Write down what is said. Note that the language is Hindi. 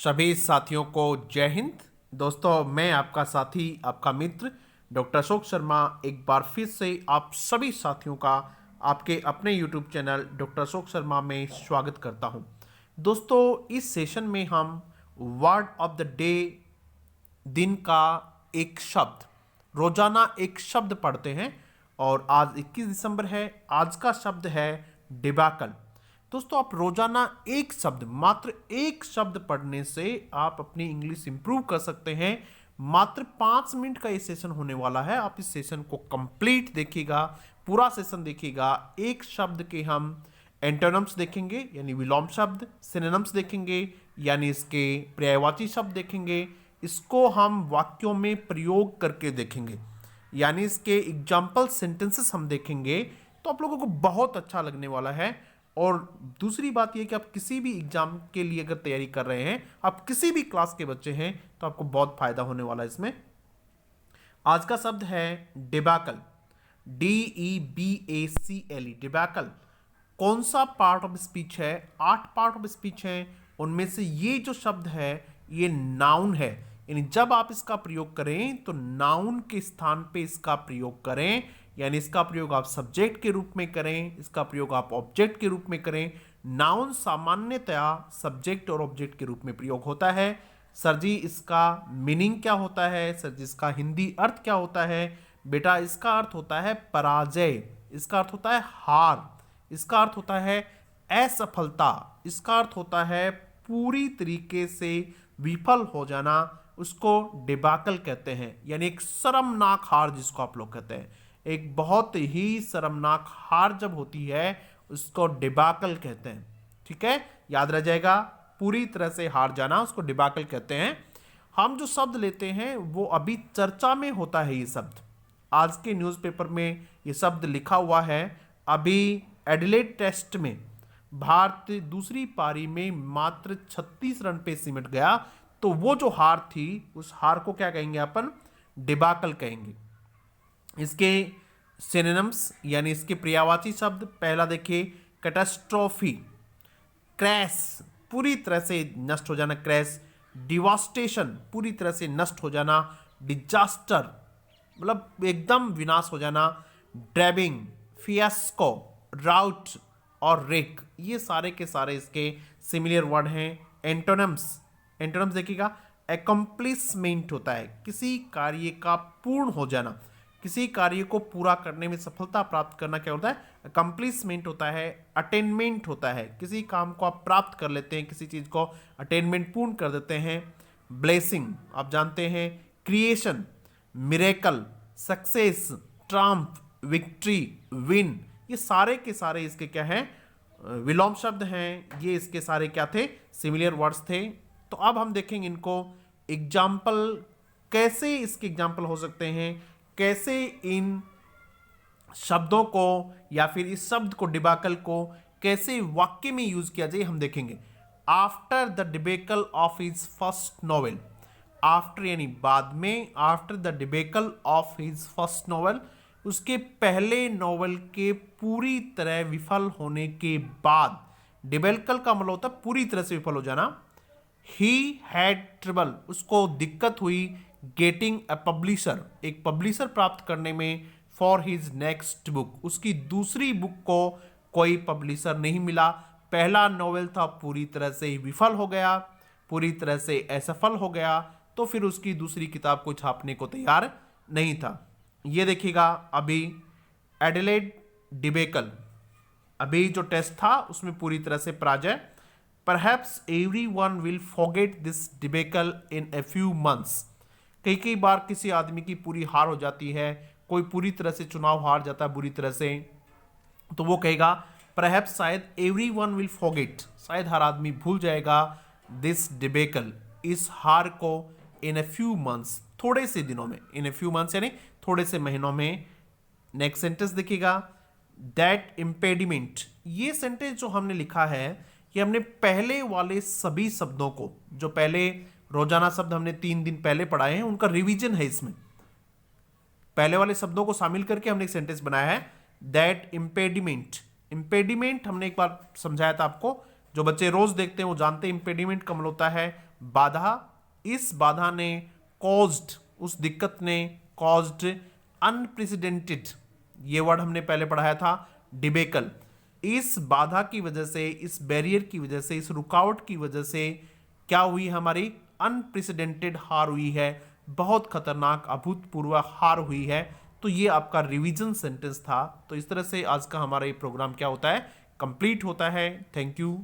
सभी साथियों को जय हिंद। दोस्तों, मैं आपका साथी, आपका मित्र डॉक्टर अशोक शर्मा एक बार फिर से आप सभी साथियों का आपके अपने YouTube channel doctor Ashok Sharma में स्वागत करता हूं। दोस्तों, इस सेशन में हम वर्ड ऑफ द डे, दिन का एक शब्द, रोजाना एक शब्द पढ़ते हैं और आज 21 दिसंबर है। आज का शब्द है डिबैकल। दोस्तों, आप रोजाना एक शब्द, मात्र एक शब्द पढ़ने से आप अपनी इंग्लिश इंप्रूव कर सकते हैं। मात्र 5 मिनट का ये सेशन होने वाला है। आप इस सेशन को कंप्लीट देखिएगा, पूरा सेशन देखिएगा। एक शब्द के हम एंटोनिम्स देखेंगे यानी विलोम शब्द, सिनोनिम्स देखेंगे यानी इसके पर्यायवाची शब्द देखेंगे। इसको हम वाक्यों में प्रयोग करके देखेंगे यानी इसके एग्जाम्पल सेंटेंसेस हम देखेंगे। तो आप लोगों को बहुत अच्छा लगने वाला है। और दूसरी बात यह कि आप किसी भी एग्जाम के लिए अगर तैयारी कर रहे हैं, आप किसी भी क्लास के बच्चे हैं, तो आपको बहुत फायदा होने वाला है इसमें। आज का शब्द है डिबैकल, DEBACLE, डिबैकल। कौन सा पार्ट ऑफ स्पीच है? 8 पार्ट ऑफ स्पीच है, उनमें से ये जो शब्द है ये नाउन है। यानी जब आप इसका प्रयोग करें तो नाउन के स्थान पे इसका प्रयोग करें, यानी इसका प्रयोग आप सब्जेक्ट के रूप में करें, इसका प्रयोग आप ऑब्जेक्ट के रूप में करें। नाउन सामान्यतया सब्जेक्ट और ऑब्जेक्ट के रूप में प्रयोग होता है। सर जी, इसका मीनिंग क्या होता है? सर जी, इसका हिंदी अर्थ क्या होता है? बेटा, इसका अर्थ होता है पराजय, इसका अर्थ होता है हार, इसका अर्थ होता है असफलता, इसका अर्थ होता है पूरी तरीके से विफल हो जाना। उसको डिबैकल कहते हैं, यानी एक शर्मनाक हार जिसको आप लोग कहते हैं। एक बहुत ही शर्मनाक हार जब होती है उसको डिबैकल कहते हैं। ठीक है, याद रह जाएगा। पूरी तरह से हार जाना उसको डिबैकल कहते हैं। हम जो शब्द लेते हैं वो अभी चर्चा में होता है। ये शब्द आज के न्यूज़पेपर में ये शब्द लिखा हुआ है। अभी एडिलेड टेस्ट में भारत दूसरी पारी में मात्र 36 रन पे सिमट गया। तो वो जो हार थी, उस हार को क्या कहेंगे? अपन डिबैकल कहेंगे। इसके सिनोनिम्स यानी इसके पर्यायवाची शब्द, पहला देखिए कैटास्ट्रोफी, क्रैश, पूरी तरह से नष्ट हो जाना, क्रैश। डिवास्टेशन, पूरी तरह से नष्ट हो जाना। डिजास्टर, मतलब एकदम विनाश हो जाना। ड्रैबिंग, फियास्को, राउट और रेक, ये सारे के सारे इसके सिमिलर वर्ड हैं। एंटोनिम्स, एंटोनिम्स देखिएगा, एकम्प्लिसमेंट होता है किसी कार्य का पूर्ण हो जाना, किसी कार्य को पूरा करने में सफलता प्राप्त करना क्या होता है? अकम्प्लिसमेंट होता है। अटेनमेंट होता है किसी काम को आप प्राप्त कर लेते हैं, किसी चीज को अटेनमेंट पूर्ण कर देते हैं। ब्लेसिंग आप जानते हैं। Creation, miracle, success, Trump, victory, win, ये सारे के सारे इसके क्या हैं? विलोम शब्द हैं। ये इसके सारे क्या थे? सिमिलर वर्ड्स थे। तो अब हम देखेंगे इनको एग्जाम्पल, कैसे इसके एग्जाम्पल हो सकते हैं, कैसे इन शब्दों को या फिर इस शब्द को, डिबैकल को, कैसे वाक्य में यूज किया जाए, हम देखेंगे। After the debacle of his first novel, after यानी बाद में, after the debacle of his first novel, उसके पहले नॉवेल के पूरी तरह विफल होने के बाद। डिबेकल का मतलब होता है पूरी तरह से विफल हो जाना। ही हैड ट्रबल, उसको दिक्कत हुई। गेटिंग अ पब्लिशर, एक पब्लिशर प्राप्त करने में। फॉर हिज नेक्स्ट बुक, उसकी दूसरी बुक को कोई पब्लिशर नहीं मिला। पहला नॉवेल था पूरी तरह से विफल हो गया, पूरी तरह से असफल हो गया, तो फिर उसकी दूसरी किताब को छापने को तैयार नहीं था। ये देखिएगा, अभी एडिलेड डिबेकल, अभी जो टेस्ट था उसमें पूरी तरह से पराजय। Perhaps everyone will forget this debacle in a few months. कई कई बार किसी आदमी की पूरी हार हो जाती है, कोई पूरी तरह से चुनाव हार जाता है बुरी तरह से, तो वो कहेगा परहैप्स, शायद, everyone will forget, शायद हर आदमी भूल जाएगा, this debacle, इस हार को, in a few months, थोड़े से दिनों में, in a few months यानी थोड़े से महीनों में। नेक्स्ट सेंटेंस देखिएगा, that impediment, ये सेंटेंस जो हमने लिखा है कि हमने पहले वाले सभी शब्दों को, जो पहले रोजाना शब्द हमने 3 दिन पहले पढ़ाए हैं, उनका रिवीजन है इसमें। पहले वाले शब्दों को शामिल करके हमने एक सेंटेंस बनाया है। दैट इम्पेडिमेंट, इम्पेडिमेंट हमने एक बार समझाया था आपको, जो बच्चे रोज देखते हैं वो जानते हैं इम्पेडिमेंट का मतलब होता है बाधा। इस बाधा ने कॉज्ड, उस दिक्कत ने कॉज्ड अनप्रेसिडेंटेड, ये वर्ड हमने पहले पढ़ाया था, डिबेकल। इस बाधा की वजह से, इस बैरियर की वजह से, इस रुकावट की वजह से क्या हुई, हमारी अनप्रेसिडेंटेड हार हुई है, बहुत खतरनाक अभूतपूर्व हार हुई है। तो ये आपका रिवीजन सेंटेंस था। तो इस तरह से आज का हमारा ये प्रोग्राम क्या होता है, कंप्लीट होता है। Thank you.